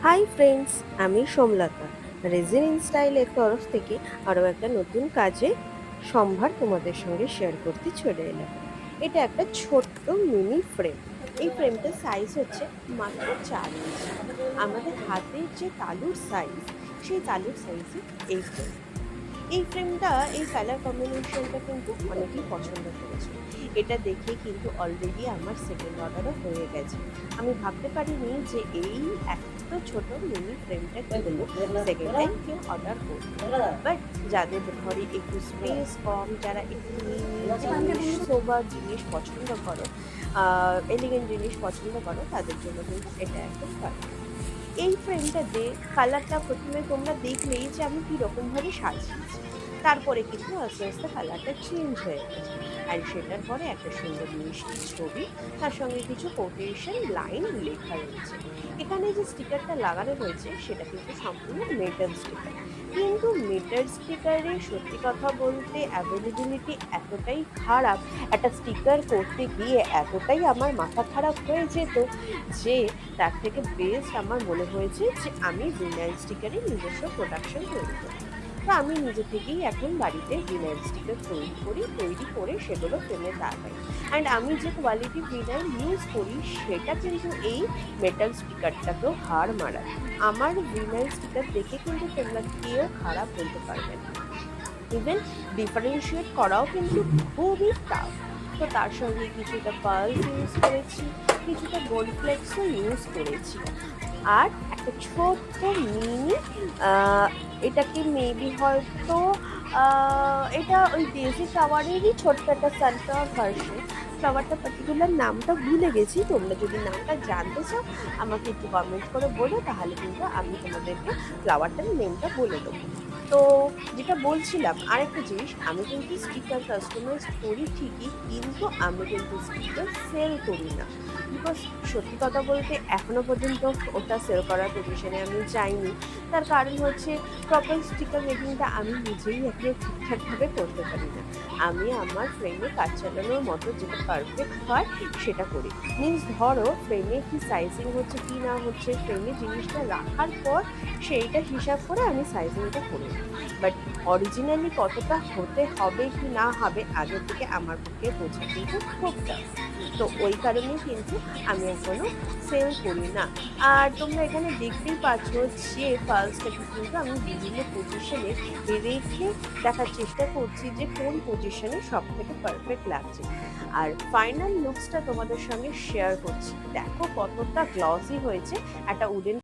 Hi friends, আমি Somlata. Raisin স্টাইলের তরফ থেকে আরও একটা নতুন কাজে সম্ভার তোমাদের সঙ্গে শেয়ার করতে চলে এলাম। এটা একটা ছোট্ট মিনি ফ্রেম। এই ফ্রেমটার সাইজ হচ্ছে মাত্র 4 ইঞ্চি। আমাদের হাতের যে তালুর সাইজ, সেই তালুর সাইজে এই ফ্রেম। এই কালার কম্বিনেশনটা কিন্তু অনেকেই পছন্দ করেছে। এটা দেখে কিন্তু অলরেডি আমার সেকেন্ড অর্ডারও হয়ে গেছে। আমি ভাবতে পারিনি যে এই এত ছোট মিনি ফ্রেমটা কিন্তু সেকেন্ড টাইম কেউ অর্ডার করবে। বাট যাদের ঘরে একটু স্পেস কম, যারা একটু মিনি জিনিস, সোবার জিনিস পছন্দ করো, এলিগেন্ট জিনিস পছন্দ করো, তাদের জন্য কিন্তু এটা একদম পারফেক্ট। এই ফ্রেমটাতে কালারটা প্রথমে তোমরা দেখলেই যে আমি কীরকম ভাবে সাজিয়েছি। তারপরে কিন্তু আস্তে আস্তে কালারটা চেঞ্জ হয়ে গেছে। আর সেটার পরে একটা সুন্দর মিষ্টি ছবি, তার সঙ্গে কিছু কোটেশন লাইন লেখা রয়েছে। এখানে যে স্টিকারটা লাগানো রয়েছে সেটা কিন্তু সম্পূর্ণ মেটাল স্টিকার। কিন্তু মেটাল স্টিকারে সত্যি কথা বলতে অ্যাভেলেবিলিটি এতটাই খারাপ, একটা স্টিকার করতে গিয়ে এতটাই আমার মাথা খারাপ হয়ে যেত যে তার থেকে বেস্ট আমার মনে হয়েছে যে আমি ভিনাইল স্টিকারের নিজস্ব প্রোডাকশন তৈরি করি। তো আমি নিজে থেকেই এখন বাড়িতে ভিনাইল স্টিকার তৈরি করে সেগুলো ফ্রেমে লাগাই। অ্যান্ড আমি যে কোয়ালিটি ভিনাইল ইউজ করি সেটা কিন্তু এই মেটাল স্টিকারটাকেও হার মানায়। আমার ভিনাইল স্টিকার দেখে কিন্তু তোমরা কেউ খারাপ বলতে পারবে না। ইভেন ডিফারেন্সিয়েট করাও কিন্তু খুবই টাফ। তো তার সঙ্গে কিছুটা পার্লস ইউজ করেছি, কিছুটা গোল্ড ফ্লেক্সও ইউজ করেছি। আর একটা ছোট্ট মিনি, এটাকে মেবি হয়তো এটা ওই ডেজি ফ্লাওয়ারেরই ছোট্ট একটা সানফ্লাওয়ার ভার্সন। ফ্লাওয়ারটা পার্টিকুলার নামটা ভুলে গেছি। তোমরা যদি নামটা জানতে চাও আমাকে একটু কমেন্ট করে বলো, তাহলে কিন্তু আমি তোমাদেরকে ফ্লাওয়ারটার নেমটা বলে দেবো। তো যেটা বলছিলাম, আরেকটা জিনিস, আমি কিন্তু স্টিকার কাস্টমাইজ করি ঠিকই, কিন্তু আমি কিন্তু স্টিকার সেল করি না। বিকজ সত্যি কথা বলতে এখনো পর্যন্ত ওটা সেল করার পজিশনে আমি যাইনি। তার কারণ হচ্ছে প্রপার স্টিকার মেকিংটা আমি নিজেই এখনো ঠিকঠাকভাবে করতে পারি না। আমি আমার ফ্রেমে কাজ চালানোর মতো যেটা পারফেক্ট হয় সেটা করি। মিনস ধরো ফ্রেমে কি সাইজিং হচ্ছে কি না হচ্ছে, ফ্রেমে জিনিসটা রাখার পর সেইটা হিসাব করে আমি সাইজিংটা করি। বাট অরিজিনালি কতটা হতে হবে কি না হবে আগে থেকে আমার পক্ষে বোঝা কিন্তু খুব টাফ। তো ওই কারণেই কিন্তু আমি এখনো সেল করি না। আর তোমরা এখানে দেখতেই পাচ্ছ যে ফার্স্টটাকে কিন্তু আমি বিভিন্ন পজিশনে রেখে দেখার চেষ্টা করছি যে কোন পজিশনে সব থেকে পারফেক্ট লাগছে। আর ফাইনাল লুকসটা তোমাদের সঙ্গে শেয়ার করছি। দেখো কতটা গ্লসি হয়েছে একটা উডেন